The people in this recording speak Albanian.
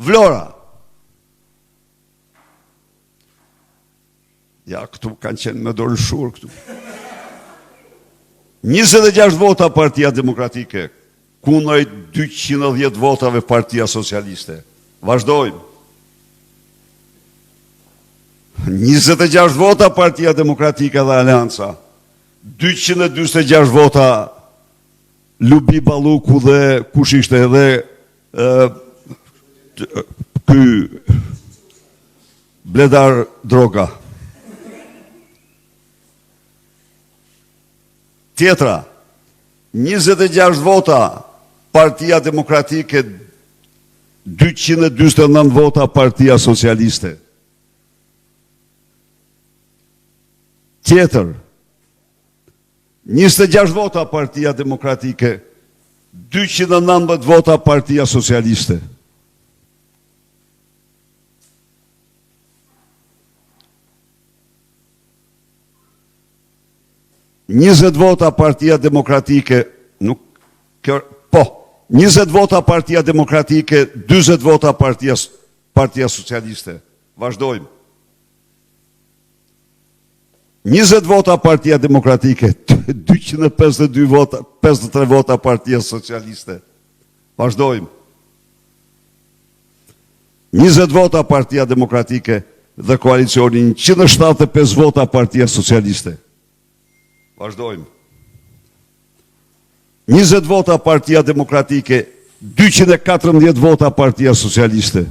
Vlora. Ja, këtu kanë qenë me dorë shurë këtu. 26 vota Partia Demokratike, kundër 210 votave Partia Socialiste. Vazhdojmë. 26 vota Partia Demokratike dhe Alianca, 226 vota Lubi Balluku dhe kush ishte edhe ky Bledar Droga. Tjetra, 26 vota Partia Demokratike, 229 vota Partia Socialiste. Tjetër, 26 vota Partia Demokratike, 219 vota Partia Socialiste. Njëzet vota Partia Demokratike, 20 vota Partia Demokratike, 20 vota Partia Socialiste. Vazhdojmë. 20 vota Partia Demokratike, 252 vota, 53 vota Partia Socialiste. Vazhdojmë. 20 vota Partia Demokratike dhe koalicionin 175 vota Partia Socialiste. Vazhdojmë. 20 vota Partia Demokratike, 214 vota Partia Socialiste.